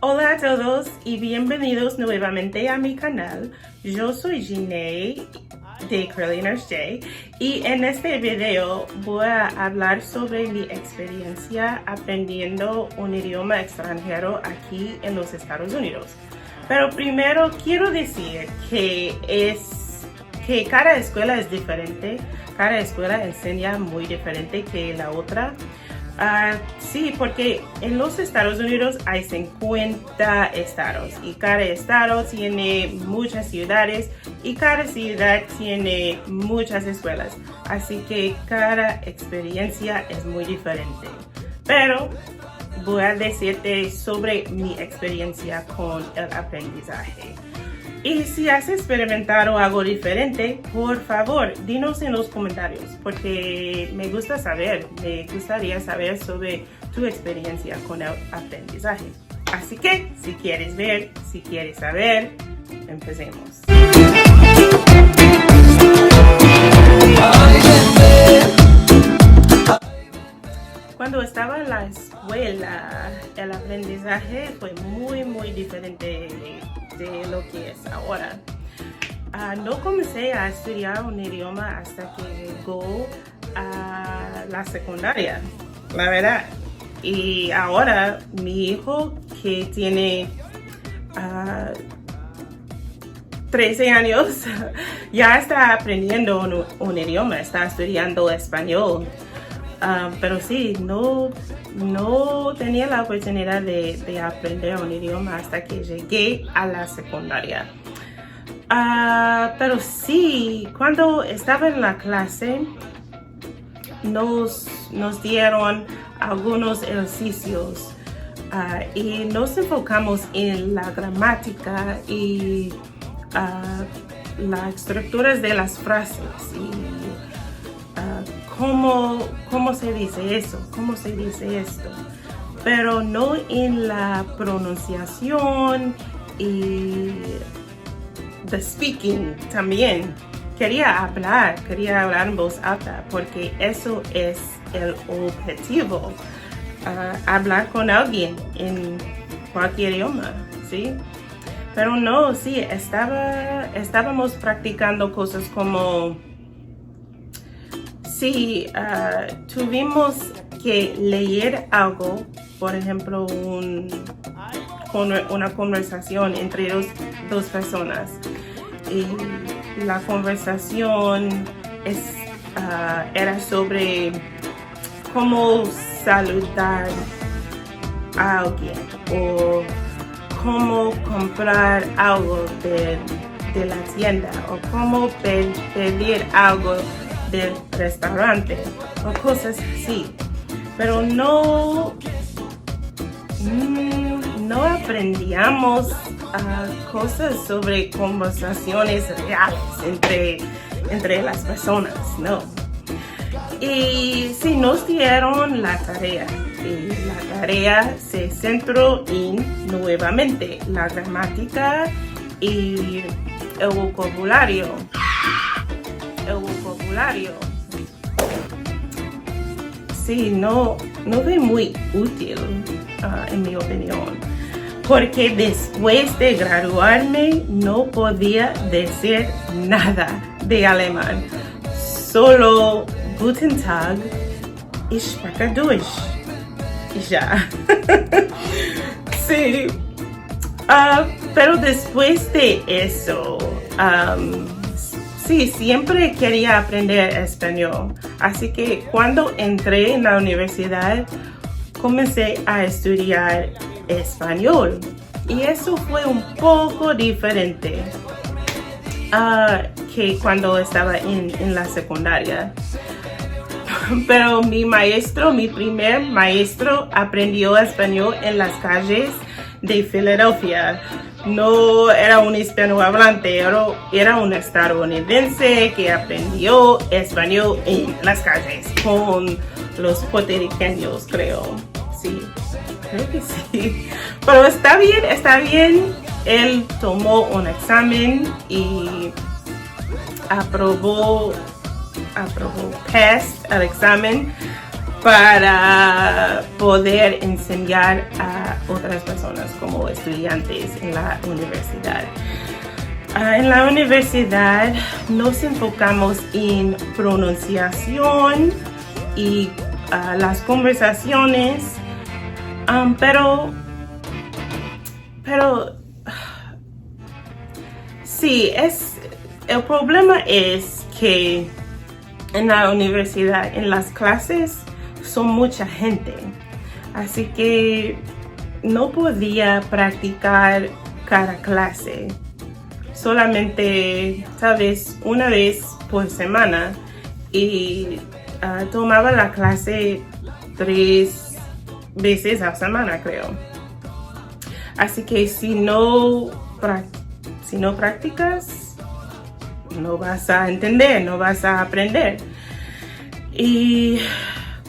Hola a todos y bienvenidos nuevamente a mi canal. Yo soy Janae de Curly Nurse J y en este video voy a hablar sobre mi experiencia aprendiendo un idioma extranjero aquí en los Estados Unidos. Pero primero quiero decir que cada escuela es diferente, cada escuela enseña muy diferente que la otra. Sí, porque en los Estados Unidos hay 50 estados y cada estado tiene muchas ciudades y cada ciudad tiene muchas escuelas. Así que cada experiencia es muy diferente. Pero voy a decirte sobre mi experiencia con el aprendizaje. Y si has experimentado algo diferente, por favor, dinos en los comentarios, porque me gustaría saber sobre tu experiencia con el aprendizaje. Así que, si quieres saber, empecemos. Cuando estaba en la escuela, el aprendizaje fue muy diferente de lo que es ahora. No comencé a estudiar un idioma hasta que llegó a la secundaria, la verdad. Y ahora mi hijo, que tiene 13 años, ya está aprendiendo un idioma, está estudiando español. Pero sí, no tenía la oportunidad de aprender un idioma hasta que llegué a la secundaria. Pero sí, cuando estaba en la clase, nos dieron algunos ejercicios y nos enfocamos en la gramática y las estructuras de las frases y cómo se dice eso, cómo se dice esto, pero no en la pronunciación y the speaking también. Quería hablar en voz alta porque eso es el objetivo, hablar con alguien en cualquier idioma, ¿sí? Pero no, sí, estábamos practicando cosas como sí, tuvimos que leer algo, por ejemplo, una conversación entre dos personas. Y la conversación era sobre cómo saludar a alguien o cómo comprar algo de la tienda o cómo pedir algo del restaurante o cosas así, pero no aprendíamos cosas sobre conversaciones reales entre las personas, no. Y sí, nos dieron la tarea y la tarea se centró en nuevamente la gramática y el vocabulario. Sí, no fue muy útil en mi opinión, porque después de graduarme no podía decir nada de alemán, solo Guten Tag, ich spreche Deutsch y ya. Sí, pero después de eso sí, siempre quería aprender español, así que cuando entré en la universidad comencé a estudiar español y eso fue un poco diferente que cuando estaba en la secundaria. Pero mi primer maestro aprendió español en las calles de Filadelfia. No era un hispanohablante, era un estadounidense que aprendió español en las calles con los puertorriqueños, creo. Sí, creo que sí. Pero está bien. Él tomó un examen y aprobó passed el examen. para poder enseñar a otras personas como estudiantes en la universidad. En la universidad nos enfocamos en pronunciación y las conversaciones, pero sí, el problema es que en la universidad, en las clases, son mucha gente, así que no podía practicar cada clase, solamente tal vez una vez por semana, y tomaba la clase 3 veces a la semana, creo. Así que si no practicas, no vas a entender, no vas a aprender. Y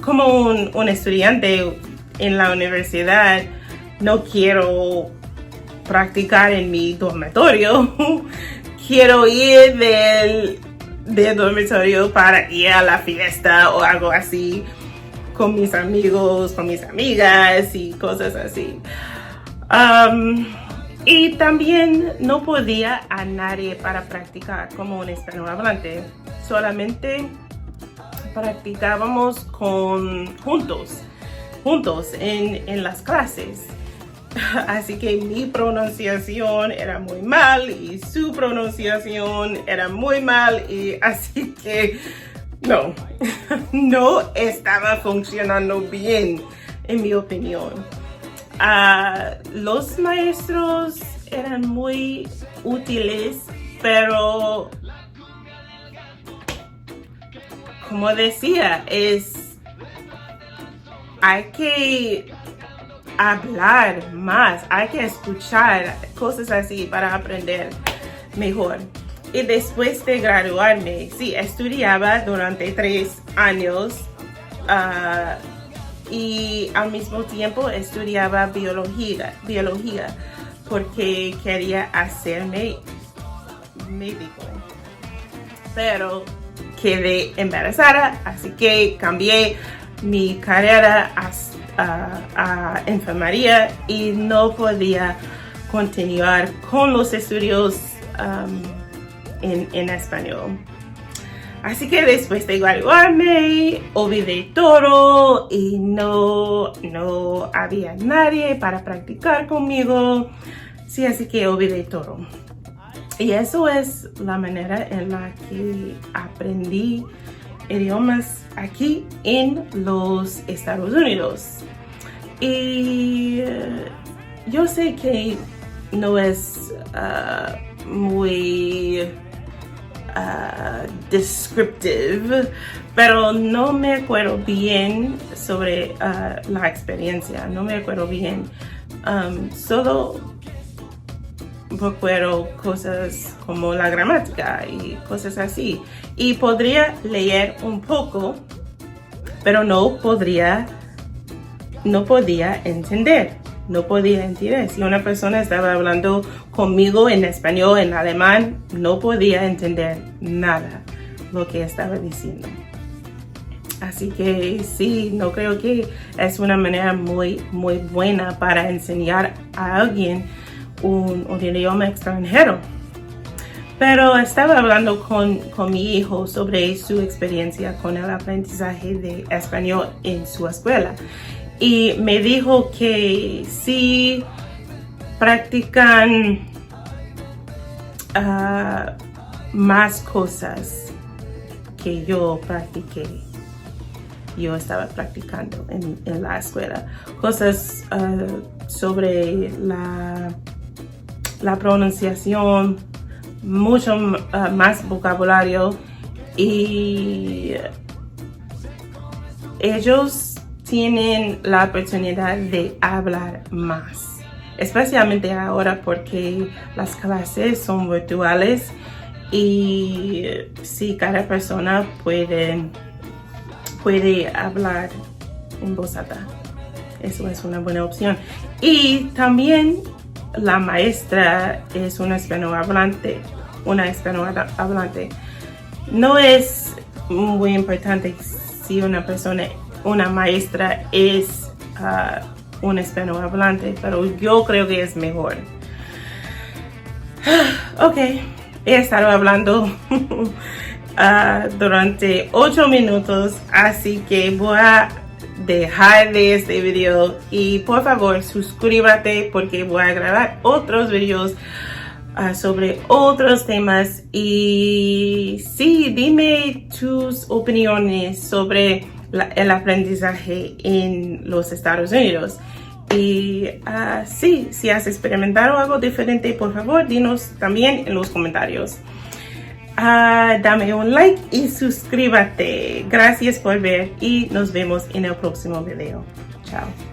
como un estudiante en la universidad, no quiero practicar en mi dormitorio. Quiero ir del dormitorio para ir a la fiesta o algo así con mis amigos, con mis amigas y cosas así. Y también no podía a nadie para practicar como un español hablante. Solamente practicábamos juntos en las clases. Así que mi pronunciación era muy mal y su pronunciación era muy mal, y así que no estaba funcionando bien, en mi opinión. Los maestros eran muy útiles, pero como decía, hay que hablar más, hay que escuchar cosas así para aprender mejor. Y después de graduarme, sí, estudiaba durante 3 años y al mismo tiempo estudiaba biología porque quería hacerme médico, pero quedé embarazada, así que cambié mi carrera a enfermería y no podía continuar con los estudios en español. Así que después de graduarme, olvidé todo y no había nadie para practicar conmigo. Sí, así que olvidé todo. Y eso es la manera en la que aprendí idiomas aquí en los Estados Unidos. Y yo sé que no es muy descriptive, pero no me acuerdo bien sobre la experiencia, no me acuerdo bien. Solo recuerdo cosas como la gramática y cosas así. Y podría leer un poco, pero no podía entender. No podía entender. Si una persona estaba hablando conmigo en español, en alemán, no podía entender nada lo que estaba diciendo. Así que sí, no creo que es una manera muy buena para enseñar a alguien un idioma extranjero. Pero estaba hablando con mi hijo sobre su experiencia con el aprendizaje de español en su escuela. Y me dijo que sí practican más cosas que yo practiqué. Yo estaba practicando en la escuela. Cosas sobre la pronunciación, mucho más vocabulario, y ellos tienen la oportunidad de hablar más, especialmente ahora porque las clases son virtuales y si cada persona puede hablar en voz alta, eso es una buena opción. Y también la maestra es una español hablante. No es muy importante si una persona una maestra es un hispanohablante, pero yo creo que es mejor. Ok, he estado hablando durante 8 minutos, así que voy a dejar de este video y por favor suscríbete porque voy a grabar otros videos sobre otros temas. Y sí, dime tus opiniones sobre el aprendizaje en los Estados Unidos. Y sí, si has experimentado algo diferente, por favor, dinos también en los comentarios. Dame un like y suscríbete. Gracias por ver y nos vemos en el próximo video. Chao.